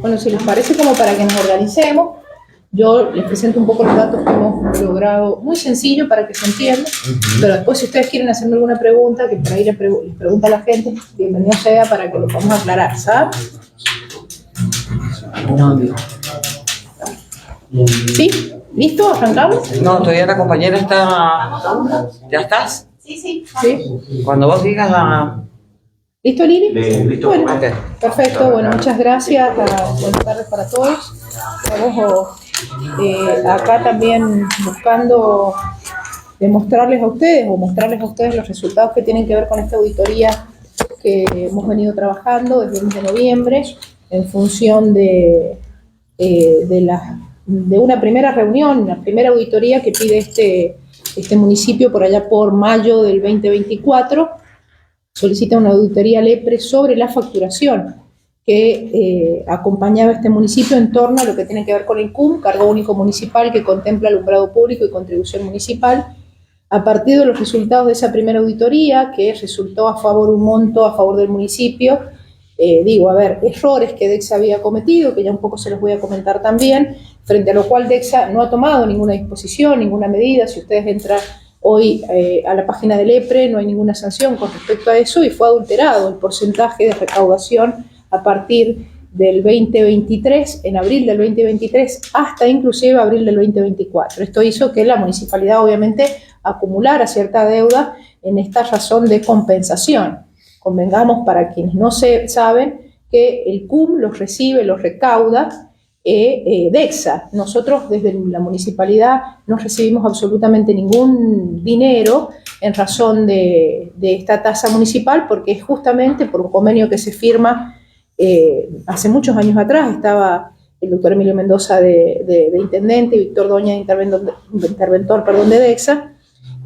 Bueno, si les parece, como para que nos organicemos, yo les presento un poco los datos que hemos logrado, muy sencillo para que se entienda, pero después si ustedes quieren hacerme alguna pregunta, que por ahí les pregunta a la gente, bienvenido sea para que lo podamos aclarar, ¿sabes? No, digo. ¿Sí? ¿Listo? ¿Arrancamos? No, todavía la compañera está... ¿Ya estás? Sí. Cuando vos digas a... ¿Listo, Lili? ¿Listo? Bueno, Okay. perfecto. Bueno, muchas gracias. Buenas tardes para todos. Estamos acá también buscando demostrarles a ustedes o mostrarles a ustedes los resultados que tienen que ver con esta auditoría que hemos venido trabajando desde el mes de noviembre en función de una primera reunión, una primera auditoría que pide este municipio por allá por mayo del 2024. Solicita una auditoría LEPRE sobre la facturación que acompañaba a este municipio en torno a lo que tiene que ver con el CUM, Cargo Único Municipal, que contempla alumbrado público y contribución municipal. A partir de los resultados de esa primera auditoría, que resultó a favor un monto a favor del municipio, errores que DEXA había cometido, que ya un poco se los voy a comentar también, frente a lo cual DEXA no ha tomado ninguna disposición, ninguna medida. Si ustedes entran hoy a la página del EPRE, no hay ninguna sanción con respecto a eso, y fue adulterado el porcentaje de recaudación a partir del 2023, en abril del 2023, hasta inclusive abril del 2024. Esto hizo que la municipalidad obviamente acumulara cierta deuda en esta razón de compensación. Convengamos, para quienes no saben, que el CUM los recibe, los recauda DEXA. Nosotros desde la municipalidad no recibimos absolutamente ningún dinero en razón de esta tasa municipal, porque es justamente por un convenio que se firma hace muchos años atrás. Estaba el doctor Emilio Mendoza de intendente y Víctor Doña de interventor de DEXA.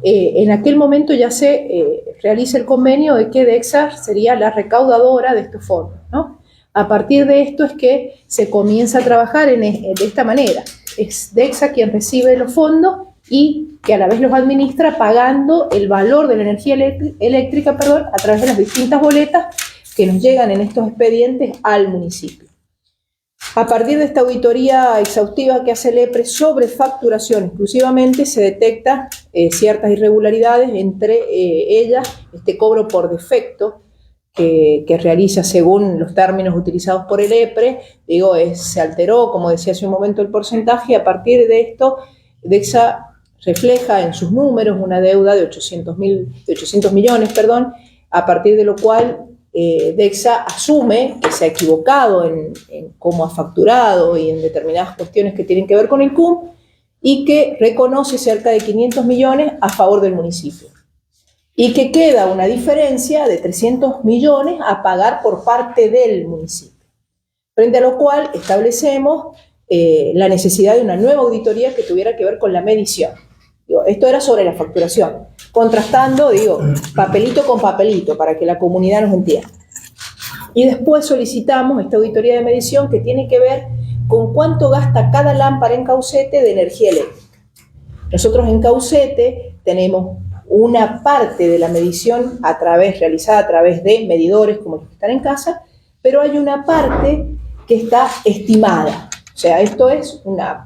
En aquel momento ya se realiza el convenio de que DEXA sería la recaudadora de estos fondos, ¿no? A partir de esto es que se comienza a trabajar de esta manera. Es DEXA quien recibe los fondos y que a la vez los administra pagando el valor de la energía eléctrica a través de las distintas boletas que nos llegan en estos expedientes al municipio. A partir de esta auditoría exhaustiva que hace el EPRE sobre facturación exclusivamente, se detecta ciertas irregularidades, entre ellas este cobro por defecto que realiza según los términos utilizados por el EPRE. Se alteró, como decía hace un momento, el porcentaje, y a partir de esto DEXA refleja en sus números una deuda de 800 millones, a partir de lo cual DEXA asume que se ha equivocado en cómo ha facturado y en determinadas cuestiones que tienen que ver con el CUM, y que reconoce cerca de 500 millones a favor del municipio, y que queda una diferencia de 300 millones a pagar por parte del municipio, frente a lo cual establecemos la necesidad de una nueva auditoría que tuviera que ver con la medición. Esto era sobre la facturación, contrastando, papelito con papelito, para que la comunidad nos entienda. Y después solicitamos esta auditoría de medición que tiene que ver con cuánto gasta cada lámpara en Caucete de energía eléctrica. Nosotros en Caucete tenemos una parte de la medición realizada a través de medidores como los que están en casa, pero hay una parte que está estimada. O sea, esto es una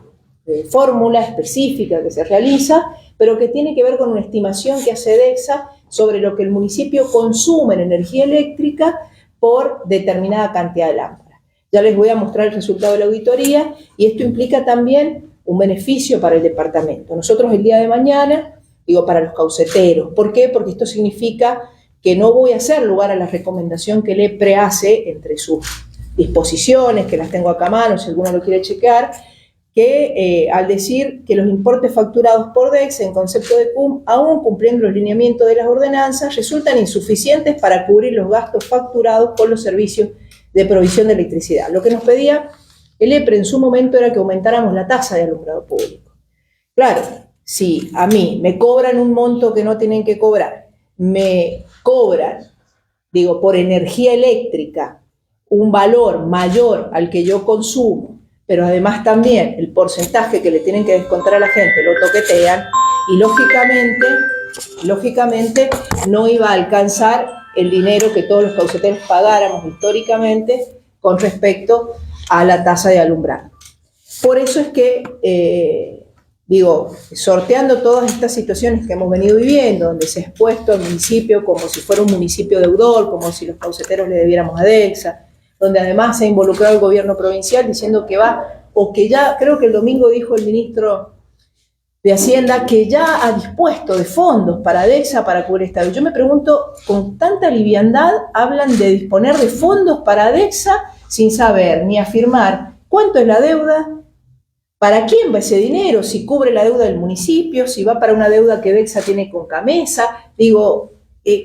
fórmula específica que se realiza, pero que tiene que ver con una estimación que hace DEXA sobre lo que el municipio consume en energía eléctrica por determinada cantidad de lámparas. Ya les voy a mostrar el resultado de la auditoría, y esto implica también un beneficio para el departamento. Nosotros el día de mañana, para los cauceteros, ¿por qué? Porque esto significa que no voy a hacer lugar a la recomendación que el EPRE hace entre sus disposiciones, que las tengo acá a mano si alguno lo quiere chequear, que al decir que los importes facturados por DEXA en concepto de CUM, aún cumpliendo los lineamientos de las ordenanzas, resultan insuficientes para cubrir los gastos facturados por los servicios de provisión de electricidad. Lo que nos pedía el EPRE en su momento era que aumentáramos la tasa de alumbrado público. Claro, si a mí me cobran un monto que no tienen que cobrar, me cobran, por energía eléctrica, un valor mayor al que yo consumo, pero además también el porcentaje que le tienen que descontar a la gente lo toquetean y lógicamente no iba a alcanzar el dinero que todos los cauceteros pagáramos históricamente con respecto a la tasa de alumbrado. Por eso es que, sorteando todas estas situaciones que hemos venido viviendo, donde se ha expuesto al municipio como si fuera un municipio deudor, como si los cauceteros le debiéramos a DECSA, donde además se ha involucrado el gobierno provincial diciendo que va, o que ya, creo que el domingo dijo el ministro de Hacienda, que ya ha dispuesto de fondos para DECSA para cubrir esta deuda. Yo me pregunto, con tanta liviandad hablan de disponer de fondos para DECSA sin saber ni afirmar cuánto es la deuda, para quién va ese dinero, si cubre la deuda del municipio, si va para una deuda que DECSA tiene con Camesa.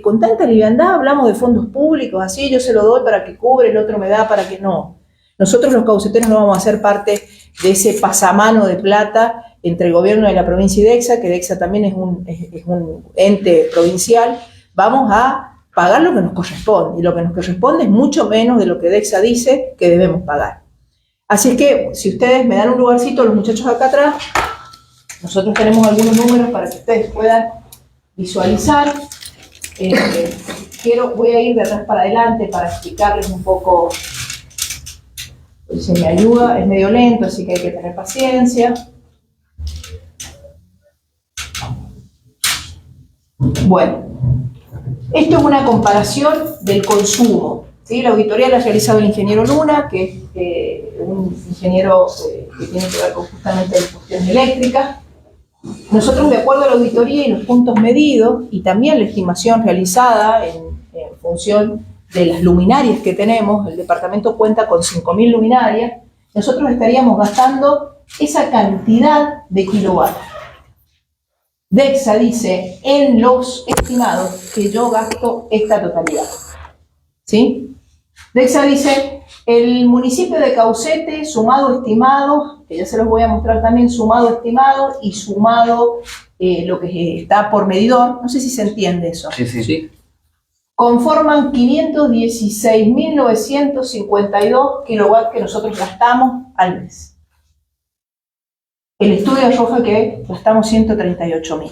Con tanta liviandad hablamos de fondos públicos, así yo se lo doy para que cubre, el otro me da para que no. Nosotros los cauceteros no vamos a ser parte de ese pasamano de plata entre el gobierno de la provincia y DECSA, que DECSA también es un ente provincial. Vamos a pagar lo que nos corresponde, y lo que nos corresponde es mucho menos de lo que DECSA dice que debemos pagar. Así es que, si ustedes me dan un lugarcito, los muchachos acá atrás, nosotros tenemos algunos números para que ustedes puedan visualizar. Voy a ir de atrás para adelante para explicarles un poco, si me ayuda, es medio lento, así que hay que tener paciencia. Bueno, esto es una comparación del consumo, ¿sí? La auditoría la ha realizado el ingeniero Luna, que es un ingeniero que tiene que ver con justamente las cuestiones eléctricas. Nosotros, de acuerdo a la auditoría y los puntos medidos, y también la estimación realizada en función de las luminarias que tenemos, el departamento cuenta con 5.000 luminarias, nosotros estaríamos gastando esa cantidad de kilovatios. DECSA dice en los estimados que yo gasto esta totalidad, ¿sí? DECSA dice el municipio de Caucete, sumado estimado, que ya se los voy a mostrar también, sumado estimado y sumado lo que está por medidor, no sé si se entiende eso. Sí. Conforman 516.952 kilowatts que nosotros gastamos al mes. El estudio arroja que gastamos 138.000.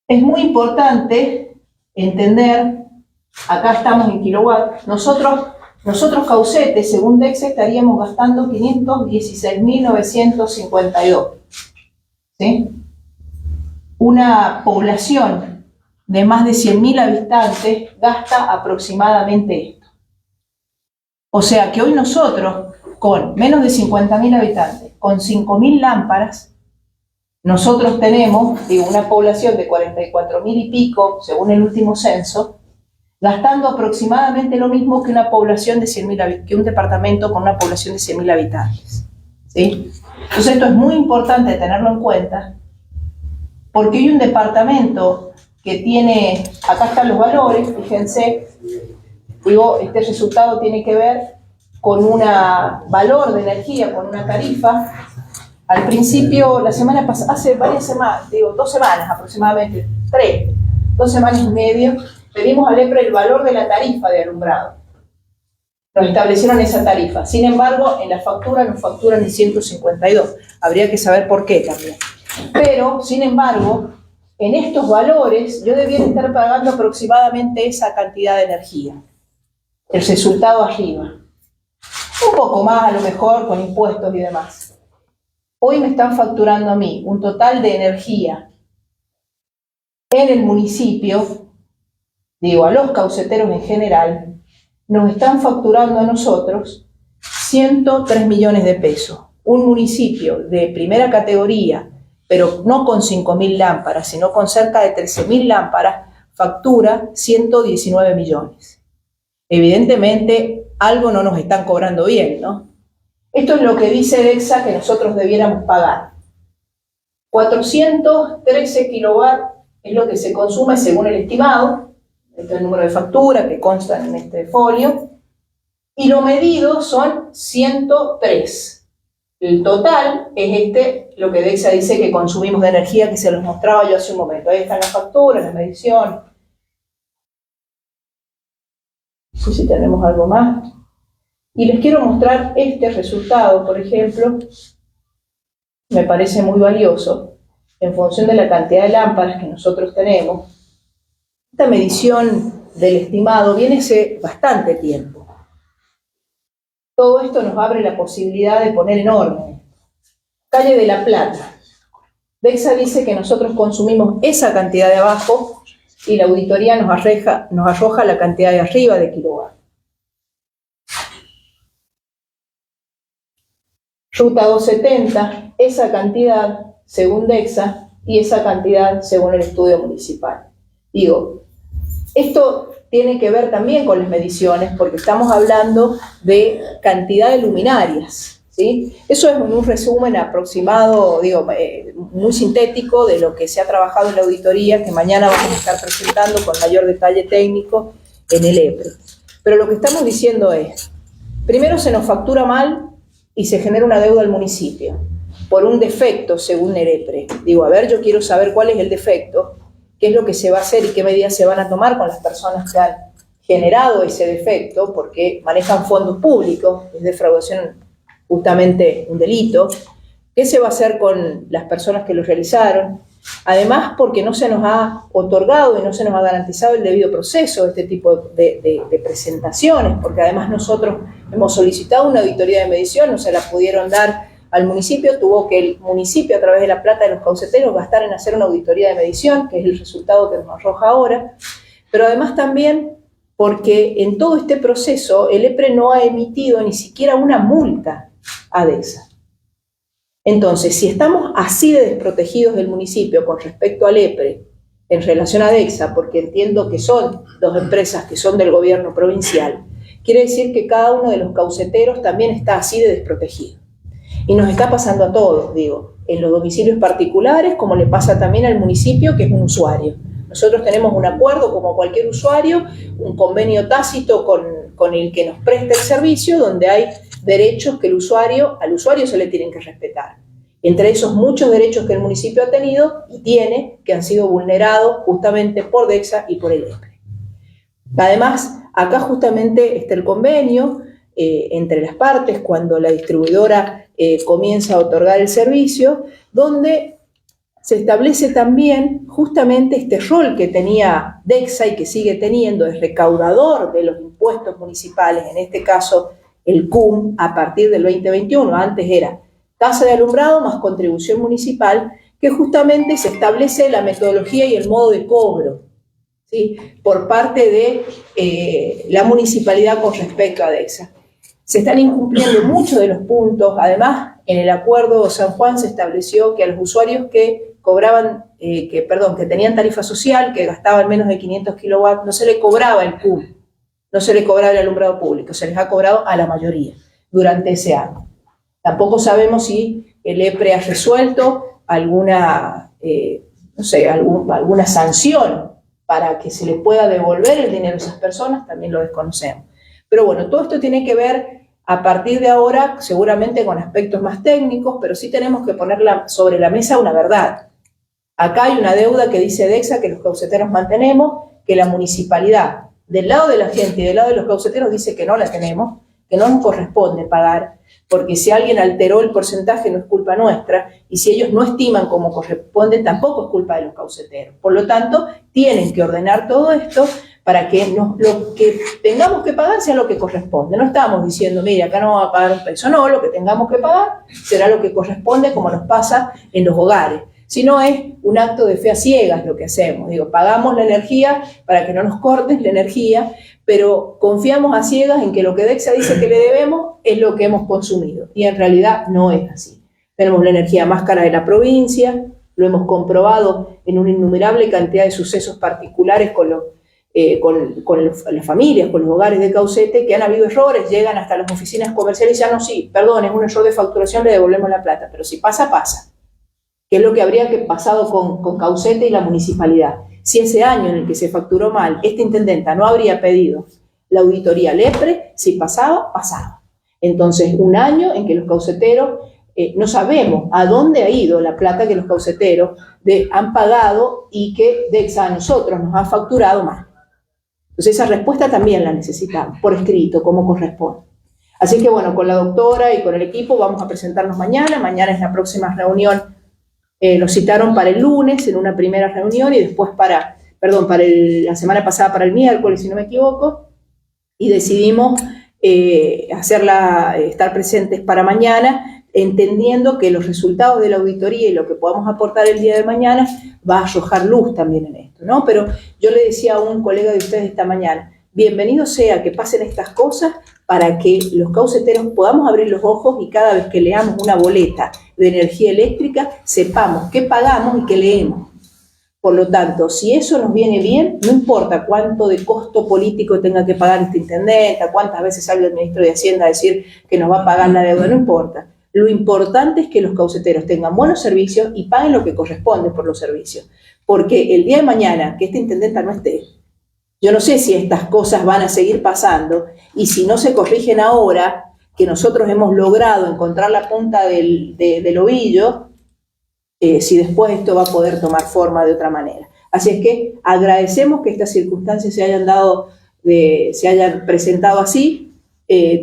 Es muy importante entender, acá estamos en kilowatts, nosotros Caucete, según DECSA, estaríamos gastando 516.952. ¿Sí? Una población de más de 100.000 habitantes gasta aproximadamente esto. O sea que hoy nosotros, con menos de 50.000 habitantes, con 5.000 lámparas, nosotros tenemos una población de 44.000 y pico, según el último censo, gastando aproximadamente lo mismo que una población de 100.000, que un departamento con una población de 100.000 habitantes. ¿Sí? Entonces esto es muy importante tenerlo en cuenta, porque hay un departamento que tiene, acá están los valores, fíjense, este resultado tiene que ver con un valor de energía, con una tarifa. Al principio, la semana pasada, hace varias semanas, 2 semanas aproximadamente, 2 semanas y media, pedimos al EPRE el valor de la tarifa de alumbrado. Nos establecieron esa tarifa. Sin embargo, en la factura nos facturan en 152. Habría que saber por qué también. Pero, sin embargo, en estos valores yo debiera estar pagando aproximadamente esa cantidad de energía. El resultado arriba. Un poco más, a lo mejor, con impuestos y demás. Hoy me están facturando a mí un total de energía en el municipio, a los cauceteros en general, nos están facturando a nosotros 103 millones de pesos. Un municipio de primera categoría, pero no con 5.000 lámparas, sino con cerca de 13.000 lámparas, factura 119 millones. Evidentemente, algo no nos están cobrando bien, ¿no? Esto es lo que dice DECSA que nosotros debiéramos pagar. 413 kilowatts es lo que se consume según el estimado. Este es el número de factura que consta en este folio. Y lo medido son 103. El total es lo que DECSA dice que consumimos de energía, que se los mostraba yo hace un momento. Ahí están las facturas, las mediciones. No sé si tenemos algo más. Y les quiero mostrar este resultado, por ejemplo, me parece muy valioso, en función de la cantidad de lámparas que nosotros tenemos. Esta medición del estimado viene hace bastante tiempo. Todo esto nos abre la posibilidad de poner en orden. Calle de La Plata. DECSA dice que nosotros consumimos esa cantidad de abajo y la auditoría nos arroja la cantidad de arriba de kilowatt. Ruta 270, esa cantidad según DECSA y esa cantidad según el estudio municipal. Digo, esto tiene que ver también con las mediciones porque estamos hablando de cantidad de luminarias, ¿sí? Eso es un resumen aproximado, digo, muy sintético de lo que se ha trabajado en la auditoría, que mañana vamos a estar presentando con mayor detalle técnico en el EPRE. Pero lo que estamos diciendo es, primero se nos factura mal y se genera una deuda al municipio por un defecto según el EPRE. Digo, a ver, yo quiero saber cuál es el defecto, qué es lo que se va a hacer y qué medidas se van a tomar con las personas que han generado ese defecto, porque manejan fondos públicos, es defraudación justamente un delito. ¿Qué se va a hacer con las personas que lo realizaron? Además, porque no se nos ha otorgado y no se nos ha garantizado el debido proceso de este tipo de presentaciones, porque además nosotros hemos solicitado una auditoría de medición, no se la pudieron dar al municipio, tuvo que el municipio a través de la plata de los cauceteros gastar en hacer una auditoría de medición, que es el resultado que nos arroja ahora, pero además también porque en todo este proceso el EPRE no ha emitido ni siquiera una multa a DECSA. Entonces, si estamos así de desprotegidos del municipio con respecto al EPRE en relación a DECSA, porque entiendo que son dos empresas que son del gobierno provincial, quiere decir que cada uno de los cauceteros también está así de desprotegido. Y nos está pasando a todos, digo, en los domicilios particulares, como le pasa también al municipio, que es un usuario. Nosotros tenemos un acuerdo, como cualquier usuario, un convenio tácito con el que nos presta el servicio, donde hay derechos que al usuario se le tienen que respetar. Entre esos muchos derechos que el municipio ha tenido y tiene, que han sido vulnerados justamente por DECSA y por el EPRE. Además, acá justamente está el convenio entre las partes cuando la distribuidora comienza a otorgar el servicio, donde se establece también justamente este rol que tenía DECSA y que sigue teniendo, es recaudador de los impuestos municipales, en este caso el CUM, a partir del 2021, antes era tasa de alumbrado más contribución municipal, que justamente se establece la metodología y el modo de cobro, ¿sí?, por parte de la municipalidad con respecto a DECSA. Se están incumpliendo muchos de los puntos. Además, en el acuerdo San Juan se estableció que a los usuarios que cobraban, que tenían tarifa social, que gastaban menos de 500 kilowatts, no se le cobraba el CUM, no se le cobraba el alumbrado público, se les ha cobrado a la mayoría durante ese año. Tampoco sabemos si el EPRE ha resuelto alguna, alguna sanción para que se le pueda devolver el dinero a esas personas, también lo desconocemos. Pero bueno, todo esto tiene que ver a partir de ahora seguramente con aspectos más técnicos, pero sí tenemos que poner sobre la mesa una verdad. Acá hay una deuda que dice DECSA que los cauceteros mantenemos, que la municipalidad, del lado de la gente y del lado de los cauceteros, dice que no la tenemos, que no nos corresponde pagar, porque si alguien alteró el porcentaje no es culpa nuestra, y si ellos no estiman como corresponde, tampoco es culpa de los cauceteros. Por lo tanto, tienen que ordenar todo esto para que lo que tengamos que pagar sea lo que corresponde. No estamos diciendo, mire, acá no vamos a pagar un peso, no, lo que tengamos que pagar será lo que corresponde, como nos pasa en los hogares. Si no, es un acto de fe a ciegas lo que hacemos. Digo, pagamos la energía para que no nos corten la energía, pero confiamos a ciegas en que lo que DECSA dice que le debemos es lo que hemos consumido. Y en realidad no es así. Tenemos la energía más cara de la provincia, lo hemos comprobado en una innumerable cantidad de sucesos particulares con las familias, con los hogares de Caucete, que han habido errores, llegan hasta las oficinas comerciales y ya no, sí, perdón, es un error de facturación, le devolvemos la plata, pero si pasa, pasa. Que es lo que habría que pasado con Caucete y la municipalidad. Si ese año en el que se facturó mal, esta intendenta no habría pedido la auditoría al EPRE, si pasaba, pasaba. Entonces, un año en que los cauceteros no sabemos a dónde ha ido la plata que los cauceteros han pagado y que DECSA a nosotros nos ha facturado mal. Entonces, esa respuesta también la necesitamos, por escrito, como corresponde. Así que bueno, con la doctora y con el equipo vamos a presentarnos mañana. Mañana es la próxima reunión. Nos citaron para el lunes en una primera reunión y después la semana pasada para el miércoles, si no me equivoco, y decidimos estar presentes para mañana, entendiendo que los resultados de la auditoría y lo que podamos aportar el día de mañana va a arrojar luz también en esto, ¿no? Pero yo le decía a un colega de ustedes esta mañana, bienvenido sea que pasen estas cosas para que los cauceteros podamos abrir los ojos y cada vez que leamos una boleta de energía eléctrica sepamos qué pagamos y qué leemos. Por lo tanto, si eso nos viene bien, no importa cuánto de costo político tenga que pagar este intendente, cuántas veces sale el ministro de Hacienda a decir que nos va a pagar la deuda, no importa. Lo importante es que los cauceteros tengan buenos servicios y paguen lo que corresponde por los servicios. Porque el día de mañana que este intendente no esté, yo no sé si estas cosas van a seguir pasando y si no se corrigen ahora, que nosotros hemos logrado encontrar la punta del ovillo, si después esto va a poder tomar forma de otra manera. Así es que agradecemos que estas circunstancias se hayan presentado así,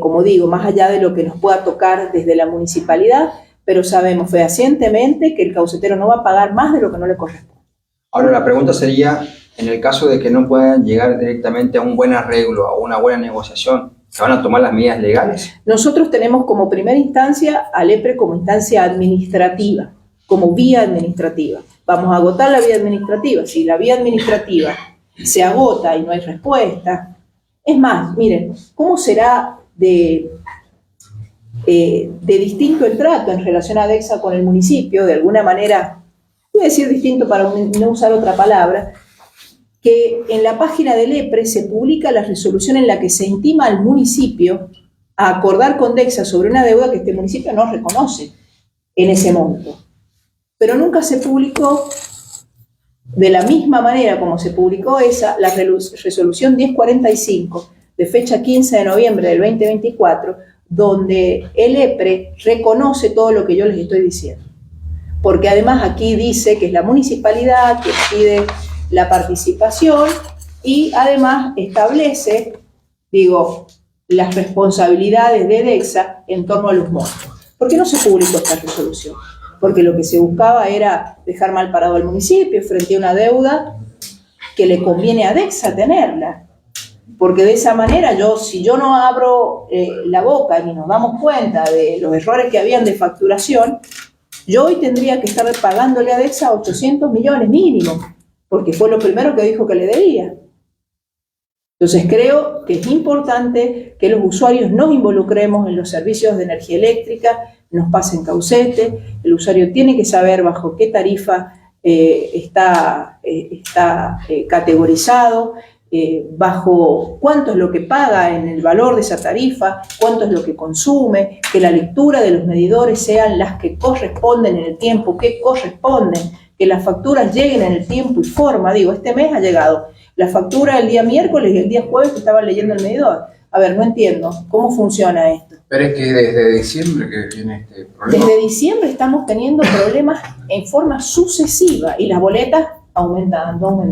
como digo, más allá de lo que nos pueda tocar desde la municipalidad, pero sabemos fehacientemente que el caucetero no va a pagar más de lo que no le corresponde. Ahora la pregunta sería, en el caso de que no puedan llegar directamente a un buen arreglo, a una buena negociación, ¿se van a tomar las medidas legales? Nosotros tenemos como primera instancia al EPRE como instancia administrativa, como vía administrativa. Vamos a agotar la vía administrativa. Si la vía administrativa se agota y no hay respuesta, es más, miren, ¿cómo será de distinto el trato en relación a Adexa con el municipio? De alguna manera, voy a decir distinto para no usar otra palabra, que en la página del EPRE se publica la resolución en la que se intima al municipio a acordar con Dexa sobre una deuda que este municipio no reconoce en ese monto. Pero nunca se publicó de la misma manera como se publicó la resolución 1045 de fecha 15 de noviembre del 2024, donde el EPRE reconoce todo lo que yo les estoy diciendo. Porque además aquí dice que es la municipalidad que pide la participación y además establece, las responsabilidades de Dexa en torno a los montos. ¿Por qué no se publicó esta resolución? Porque lo que se buscaba era dejar mal parado al municipio frente a una deuda que le conviene a Dexa tenerla. Porque de esa manera, si yo no abro la boca ni nos damos cuenta de los errores que habían de facturación, yo hoy tendría que estar pagándole a Dexa 800 millones mínimo, porque fue lo primero que dijo que le debía. Entonces creo que es importante que los usuarios nos involucremos en los servicios de energía eléctrica, nos pasen caucete, el usuario tiene que saber bajo qué tarifa está categorizado, bajo cuánto es lo que paga en el valor de esa tarifa, cuánto es lo que consume, que la lectura de los medidores sean las que corresponden en el tiempo, que corresponden, que las facturas lleguen en el tiempo y forma. Este mes ha llegado la factura el día miércoles y el día jueves que estaba leyendo el medidor. A ver, no entiendo, ¿cómo funciona esto? Pero es que desde diciembre que viene este problema. Desde diciembre estamos teniendo problemas en forma sucesiva y las boletas aumentando.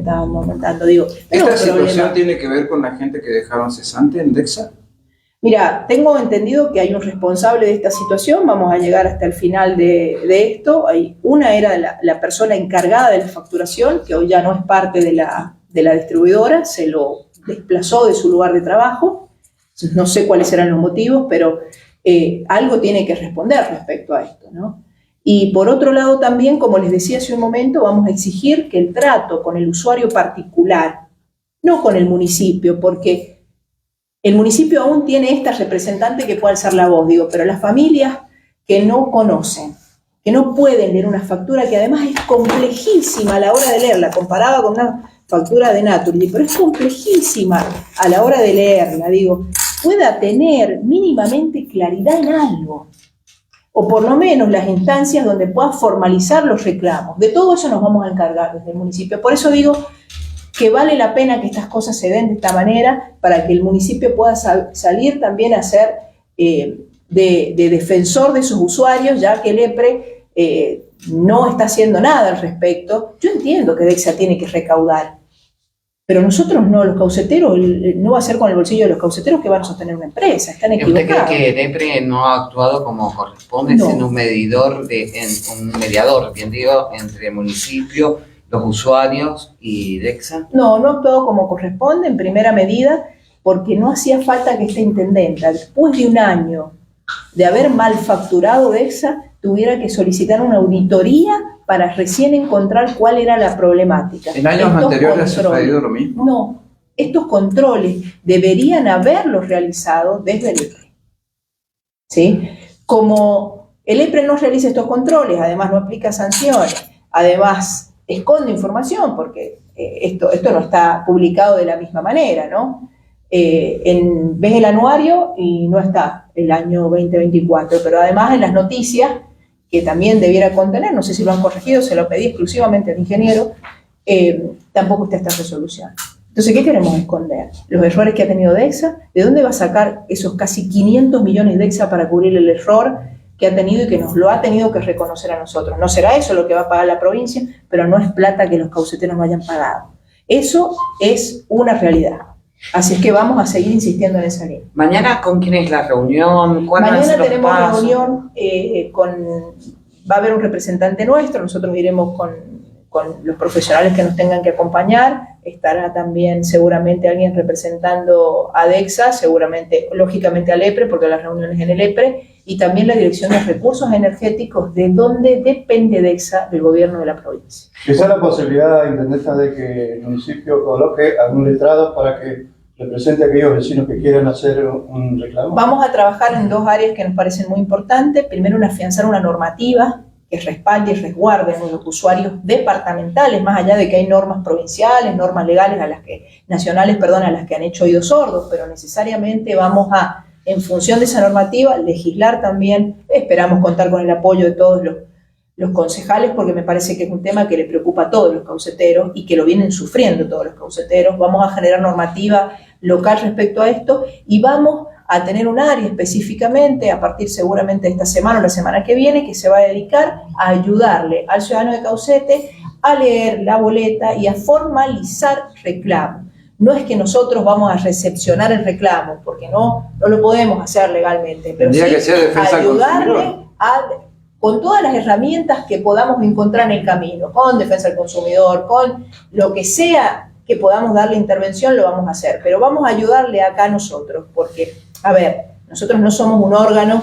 ¿Esta situación tiene que ver con la gente que dejaron cesante en Dexa? Mira, tengo entendido que hay un responsable de esta situación, vamos a llegar hasta el final de esto. Una era la persona encargada de la facturación, que hoy ya no es parte de la distribuidora, se lo desplazó de su lugar de trabajo. No sé cuáles eran los motivos, pero algo tiene que responder respecto a esto, ¿no? Y por otro lado también, como les decía hace un momento, vamos a exigir que el trato con el usuario particular, no con el municipio, porque el municipio aún tiene esta representante que puede alzar la voz, pero las familias que no conocen, que no pueden leer una factura que además es complejísima a la hora de leerla, comparada con una factura de Naturgy, pero es complejísima a la hora de leerla, pueda tener mínimamente claridad en algo, o por lo menos las instancias donde pueda formalizar los reclamos. De todo eso nos vamos a encargar desde el municipio. Por eso digo que vale la pena que estas cosas se den de esta manera para que el municipio pueda salir también a ser de defensor de sus usuarios, ya que el EPRE no está haciendo nada al respecto. Yo entiendo que Dexa tiene que recaudar, Pero nosotros no, los cauceteros, no va a ser con el bolsillo de los cauceteros que van a sostener una empresa, están ¿Y usted equivocados. cree que el EPRE no ha actuado como corresponde, No. siendo un mediador, un mediador, bien digo, entre el municipio, los usuarios y DEXA? No, no actuó como corresponde en primera medida, porque no hacía falta que esta intendenta, después de un año de haber mal facturado DEXA, tuviera que solicitar una auditoría para recién encontrar cuál era la problemática. ¿En años Estos anteriores se ha controles- pedido lo mismo? No, estos controles deberían haberlos realizado desde el EPRE. ¿Sí? Como el EPRE no realiza estos controles, además no aplica sanciones, además esconde información, porque esto no está publicado de la misma manera, ¿no? Ves el anuario y no está el año 2024, pero además en las noticias, que también debiera contener, no sé si lo han corregido, se lo pedí exclusivamente al ingeniero, tampoco está esta resolución. Entonces, ¿qué queremos esconder? Los errores que ha tenido DEXA. ¿De dónde va a sacar esos casi 500 millones DEXA para cubrir el error que ha tenido y que nos lo ha tenido que reconocer a nosotros? No será eso lo que va a pagar la provincia, pero no es plata que los cauceteros no hayan pagado. Eso es una realidad. Así es que vamos a seguir insistiendo en esa línea. ¿Mañana con quién es la reunión? ¿Cuándo van a Mañana ser los tenemos pasos? reunión va a haber un representante nuestro, nosotros iremos con los profesionales que nos tengan que acompañar, estará también seguramente alguien representando a DEXA, seguramente, lógicamente al EPRE, porque las reuniones en el EPRE, y también la Dirección de Recursos Energéticos, de donde depende DEXA del gobierno de la provincia. ¿Existe la posibilidad, intendenta, de que el municipio coloque algún letrado para que represente a aquellos vecinos que quieran hacer un reclamo? Vamos a trabajar en dos áreas que nos parecen muy importantes. Primero, afianzar una normativa que respalde y resguarde a los usuarios departamentales, más allá de que hay normas provinciales, normas legales nacionales, a las que han hecho oídos sordos, pero necesariamente vamos a, en función de esa normativa, legislar también. Esperamos contar con el apoyo de todos los concejales, porque me parece que es un tema que le preocupa a todos los cauceteros y que lo vienen sufriendo todos los cauceteros. Vamos a generar normativa local respecto a esto y vamos a tener un área específicamente, a partir seguramente de esta semana o la semana que viene, que se va a dedicar a ayudarle al ciudadano de Caucete a leer la boleta y a formalizar reclamo. No es que nosotros vamos a recepcionar el reclamo, porque no lo podemos hacer legalmente, pero Tendría sí que ser defensa del ayudarle consumidor. con todas las herramientas que podamos encontrar en el camino, con defensa del consumidor, con lo que sea que podamos darle intervención, lo vamos a hacer, pero vamos a ayudarle acá nosotros, porque, a ver, nosotros no somos un órgano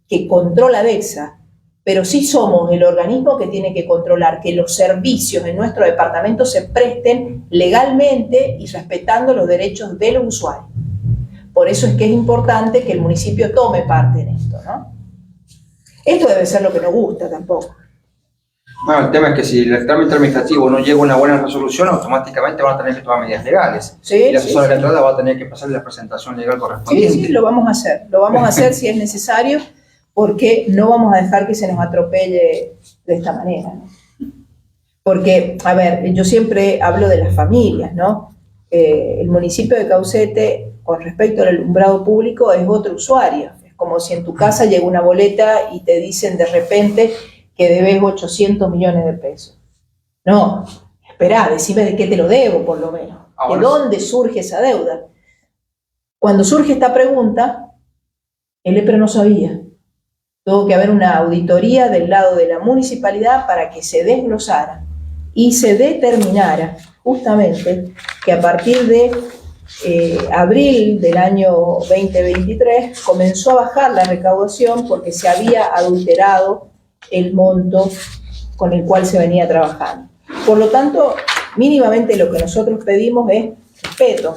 que controla DEXA, pero sí somos el organismo que tiene que controlar que los servicios en nuestro departamento se presten legalmente y respetando los derechos de los usuarios. Por eso es que es importante que el municipio tome parte en esto, ¿no? Esto debe ser lo que nos gusta tampoco. Bueno, el tema es que si el trámite administrativo no llega a una buena resolución, automáticamente van a tener que tomar medidas legales. Sí, y la sí, asesora sí. de la entrada va a tener que pasarle la presentación legal Sí, correspondiente. sí, lo vamos a hacer. Lo vamos a hacer si es necesario, porque no vamos a dejar que se nos atropelle de esta manera, ¿no? Porque, a ver, yo siempre hablo de las familias, ¿no? El municipio de Caucete, con respecto al alumbrado público, es otro usuario. Es como si en tu casa llega una boleta y te dicen de repente que debes 800 millones de pesos. No, esperá, decime de qué te lo debo, por lo menos. Ahora ¿De sí. dónde surge esa deuda? Cuando surge esta pregunta, el EPRE no sabía. Tuvo que haber una auditoría del lado de la municipalidad para que se desglosara y se determinara justamente que a partir de abril del año 2023 comenzó a bajar la recaudación porque se había adulterado el monto con el cual se venía trabajando. Por lo tanto, mínimamente lo que nosotros pedimos es respeto,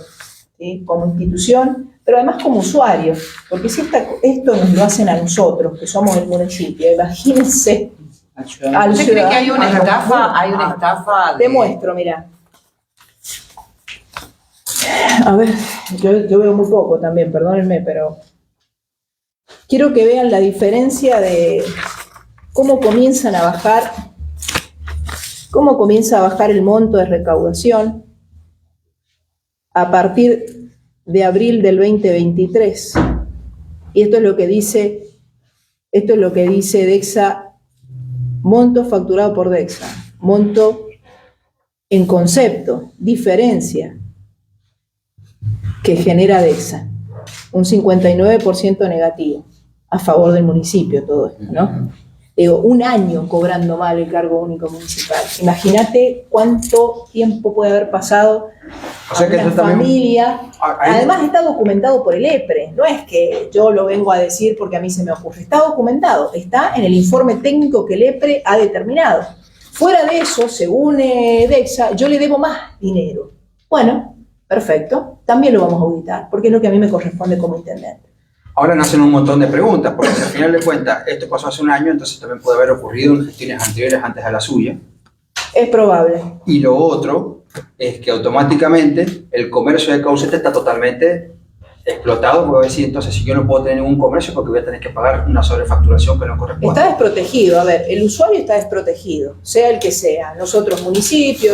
¿sí? Como institución, pero además como usuarios, porque si esto nos lo hacen a nosotros, que somos el municipio, imagínense al ¿Usted cree que hay una ciudadano. estafa? ¿Hay una estafa? Te muestro, mirá. A ver, yo veo muy poco también, perdónenme, pero quiero que vean la diferencia de cómo comienza a bajar el monto de recaudación a partir de abril del 2023. Y esto es lo que dice DEXA, monto facturado por DEXA, monto en concepto, diferencia que genera DEXA, un 59% negativo, a favor del municipio todo esto, ¿no? Digo, un año cobrando mal el cargo único municipal. Imagínate cuánto tiempo puede haber pasado O sea que a una eso también- familia. Ahí- Además está documentado por el EPRE, no es que yo lo vengo a decir porque a mí se me ocurre, está documentado, está en el informe técnico que el EPRE ha determinado. Fuera de eso, según DEXA, yo le debo más dinero. Bueno, perfecto, también lo vamos a auditar, porque es lo que a mí me corresponde como intendente. Ahora nacen un montón de preguntas, porque si al final de cuentas esto pasó hace un año, entonces también puede haber ocurrido en gestiones anteriores antes a la suya. Es probable. Y lo otro es que automáticamente el comercio de Caucete está totalmente explotado, porque va a decir, entonces si yo no puedo tener ningún comercio porque voy a tener que pagar una sobrefacturación que no corresponde. Está desprotegido, a ver, el usuario está desprotegido, sea el que sea, nosotros municipio,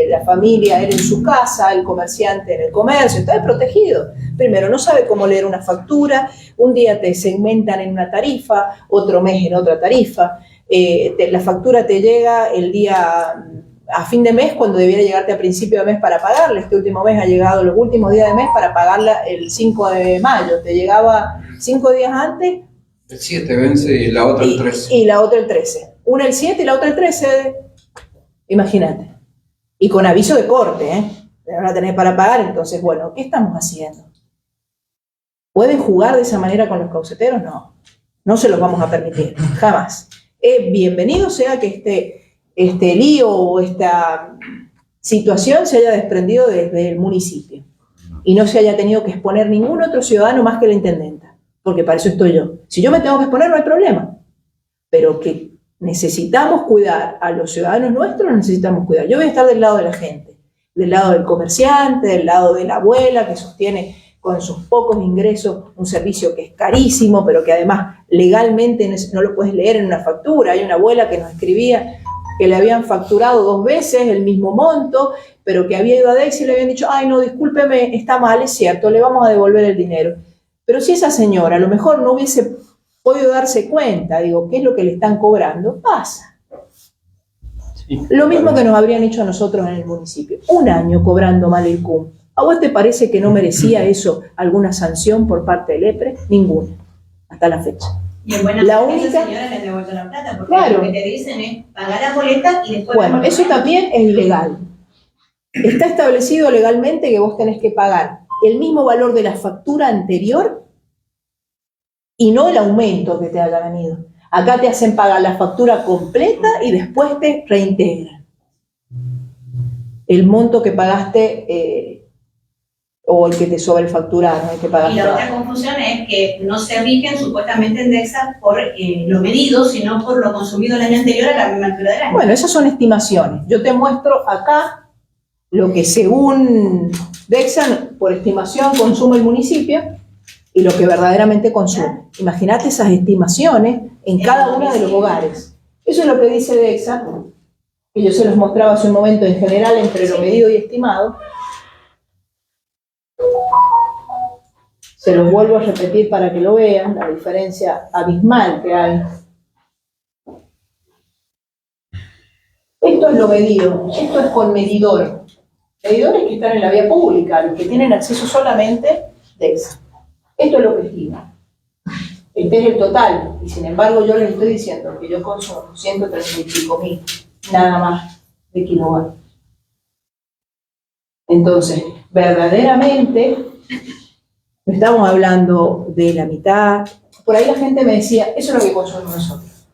la familia, él en su casa, el comerciante en el comercio, está desprotegido. Primero, no sabe cómo leer una factura, un día te segmentan en una tarifa, otro mes en otra tarifa, la factura te llega el día a fin de mes cuando debiera llegarte a principio de mes para pagarla. Este último mes ha llegado los últimos días de mes para pagarla el 5 de mayo, te llegaba 5 días antes. El 7 vence y la otra el 13. Y la otra el 13. Una el 7 y la otra el 13. Imagínate. Y con aviso de corte, ¿eh? Van a tener para pagar. Entonces, bueno, ¿qué estamos haciendo? ¿Pueden jugar de esa manera con los cauceteros? No. No se los vamos a permitir. Jamás. Bienvenido sea que este lío o esta situación se haya desprendido desde el municipio y no se haya tenido que exponer ningún otro ciudadano más que la intendenta, porque para eso estoy yo. Si yo me tengo que exponer no hay problema, pero que necesitamos cuidar a los ciudadanos nuestros, necesitamos cuidar. Yo voy a estar del lado de la gente, del lado del comerciante, del lado de la abuela que sostiene con sus pocos ingresos un servicio que es carísimo, pero que además legalmente no lo puedes leer en una factura. Hay una abuela que nos escribía que le habían facturado 2 veces el mismo monto, pero que había ido a DEXA y le habían dicho, ay no, discúlpeme, está mal, es cierto, le vamos a devolver el dinero. Pero si esa señora a lo mejor no hubiese podido darse cuenta, digo, ¿qué es lo que le están cobrando? Pasa. Sí, Lo mismo que nos habrían hecho a nosotros en el municipio. Un año cobrando mal el CUM. ¿A vos te parece que no merecía eso alguna sanción por parte del EPRE? Ninguna, hasta la fecha. Y en buena La fe, única- esa señora le han devuelto la plata, porque Claro. lo que te dicen es pagar la boleta y después... Bueno, la eso también es ilegal. Está establecido legalmente que vos tenés que pagar el mismo valor de la factura anterior y no el aumento que te haya venido. Acá te hacen pagar la factura completa y después te reintegran el monto que pagaste o el que te sobrefacturaron, el que Y pagaste. la otra confusión es que no se rigen supuestamente en DEXA por lo medido, sino por lo consumido el año anterior a la misma altura del año. Bueno, esas son estimaciones. Yo te muestro acá lo que según DEXA, por estimación, consume el municipio y lo que verdaderamente consume. Imagínate esas estimaciones en cada uno de los hogares. Eso es lo que dice DEXA, que yo se los mostraba hace un momento en general entre lo medido y estimado. Se los vuelvo a repetir para que lo vean, la diferencia abismal que hay. Esto es lo medido, esto es con medidor. Medidores que están en la vía pública, los que tienen acceso solamente DEXA. Esto es lo que estima. Este es el total, y sin embargo yo les estoy diciendo que yo consumo 135.000, nada más de kilovatios. Entonces, verdaderamente, no estamos hablando de la mitad. Por ahí la gente me decía, eso es lo que consumimos nosotros.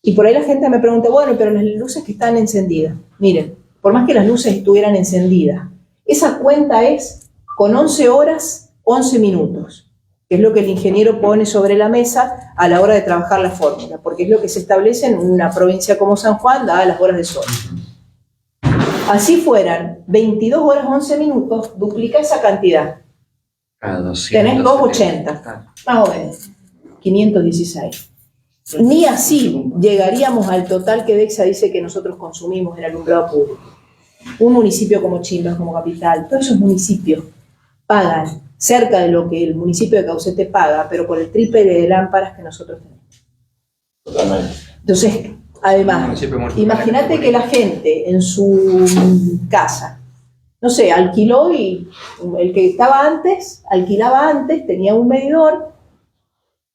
Y por ahí la gente me pregunta, bueno, pero las luces que están encendidas. Miren, por más que las luces estuvieran encendidas, esa cuenta es con 11 horas, 11 minutos, que es lo que el ingeniero pone sobre la mesa a la hora de trabajar la fórmula, porque es lo que se establece en una provincia como San Juan, dadas las horas de sol. Así fueran 22 horas, 11 minutos, duplica esa cantidad. Tenés 280, más o menos, 516. Ni así llegaríamos al total que DEXA dice que nosotros consumimos en alumbrado público. Un municipio como Chimbas, como Capital, todos esos municipios pagan cerca de lo que el municipio de Caucete paga, pero por el triple de lámparas que nosotros tenemos. Totalmente. Entonces, Además, Municipio municipal. imagínate que la gente en su casa, no sé, alquiló y el que estaba antes, alquilaba antes, tenía un medidor,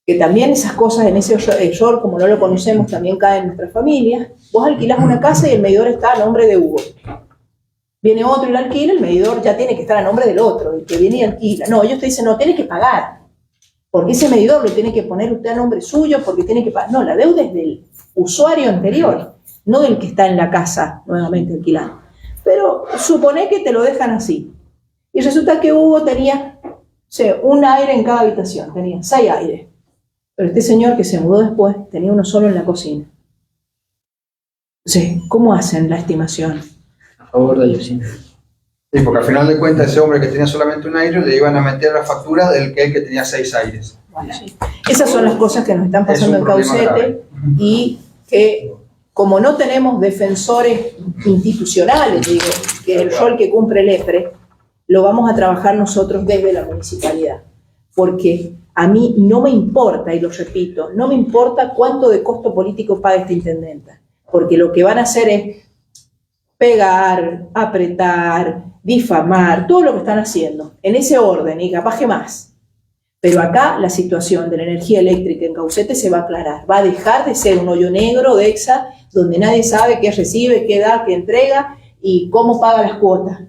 que también esas cosas en ese error, como no lo conocemos, también caen en nuestras familias. Vos alquilás una casa y el medidor está a nombre de Hugo. Viene otro y lo alquila, el medidor ya tiene que estar a nombre del otro, el que viene y alquila. No, ellos te dicen, no, tienes que pagar, porque ese medidor lo tiene que poner usted a nombre suyo, porque tiene que pagar. No, la deuda es del usuario anterior, no del que está en la casa nuevamente alquilando. Pero supone que te lo dejan así. Y resulta que Hugo tenía, o sea, un aire en cada habitación, tenía 6 aires. Pero este señor que se mudó después tenía uno solo en la cocina. Entonces, ¿cómo hacen la estimación? A favor de ellos, sí. Sí, porque al final de cuentas ese hombre que tenía solamente un aire le iban a meter la factura del que tenía 6 aires. Bueno, sí. Esas son las cosas que nos están Es pasando un en problema Caucete grave. y que como no tenemos defensores institucionales, digo, que es el rol que cumple el EPRE, lo vamos a trabajar nosotros desde la municipalidad. Porque a mí no me importa, y lo repito, no me importa cuánto de costo político paga esta intendenta, porque lo que van a hacer es pegar, apretar, difamar, todo lo que están haciendo, en ese orden y capaz que más. Pero acá la situación de la energía eléctrica en Caucete se va a aclarar, va a dejar de ser un hoyo negro de EXA, donde nadie sabe qué recibe, qué da, qué entrega y cómo paga las cuotas.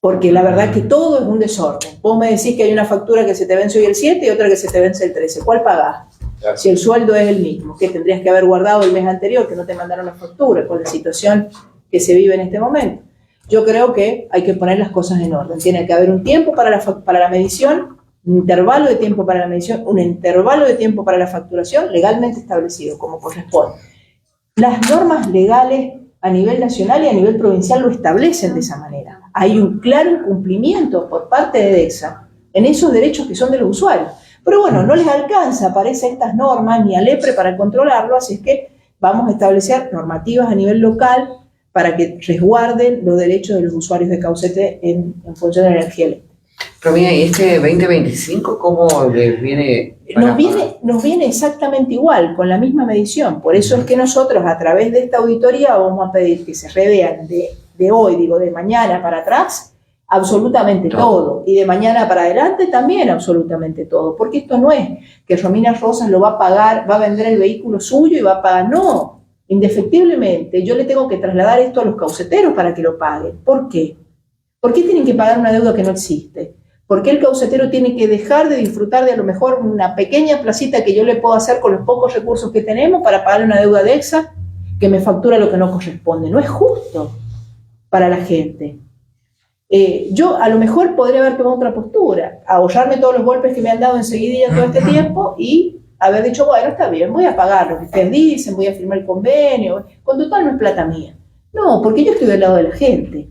Porque la verdad que todo es un desorden. Vos me decís que hay una factura que se te vence hoy el 7 y otra que se te vence el 13. ¿Cuál pagás? Claro. Si el sueldo es el mismo, que tendrías que haber guardado el mes anterior, que no te mandaron la factura, con la situación que se vive en este momento. Yo creo que hay que poner las cosas en orden. Tiene que haber un tiempo para la medición, un intervalo de tiempo para la medición, un intervalo de tiempo para la facturación legalmente establecido, como corresponde. Las normas legales a nivel nacional y a nivel provincial lo establecen de esa manera. Hay un claro incumplimiento por parte de DEXA en esos derechos que son de los usuarios. Pero bueno, no les alcanza, parece, estas normas ni al EPRE para controlarlo, así es que vamos a establecer normativas a nivel local para que resguarden los derechos de los usuarios de Caucete en función de la energía eléctrica. Pero mira, ¿y este 2025 cómo les viene? Nos viene exactamente igual, con la misma medición. Por eso es que nosotros, a través de esta auditoría, vamos a pedir que se revean de hoy, digo, de mañana para atrás, absolutamente todo. Y de mañana para adelante también absolutamente todo. Porque esto no es que Romina Rosas lo va a pagar, va a vender el vehículo suyo y va a pagar. No, indefectiblemente yo le tengo que trasladar esto a los cauceteros para que lo paguen. ¿Por qué? ¿Por qué tienen que pagar una deuda que no existe? ¿Por qué el caucetero tiene que dejar de disfrutar de a lo mejor una pequeña placita que yo le puedo hacer con los pocos recursos que tenemos para pagar una deuda de EXA que me factura lo que no corresponde? No es justo para la gente. Yo a lo mejor podría haber tomado otra postura, ahorrarme todos los golpes que me han dado enseguida todo este tiempo y haber dicho, bueno, está bien, voy a pagar lo que ustedes dicen, voy a firmar el convenio, con total no es plata mía. No, porque yo estoy del lado de la gente.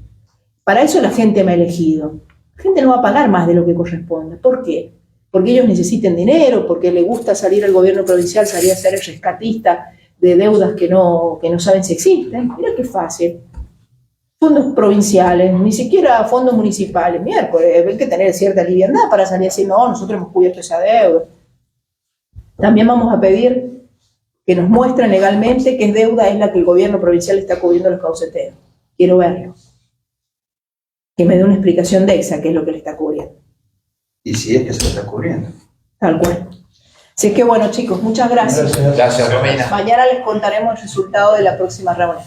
Para eso la gente me ha elegido. La gente no va a pagar más de lo que corresponde. ¿Por qué? Porque ellos necesiten dinero, porque les gusta salir al gobierno provincial, salir a ser el rescatista de deudas que no saben si existen. Mira qué fácil. Fondos provinciales, ni siquiera fondos municipales. Miércoles, hay que tener cierta liviandad para salir a decir, no, nosotros hemos cubierto esa deuda. También vamos a pedir que nos muestren legalmente qué deuda es la que el gobierno provincial está cubriendo a los cauceteros. Quiero verlo. Que me dé una explicación de EXA, qué es lo que le está cubriendo. Y si es que se lo está cubriendo. Tal cual. Así es que bueno, chicos, muchas gracias. Gracias. Gracias, Romina. Mañana les contaremos el resultado de la próxima reunión.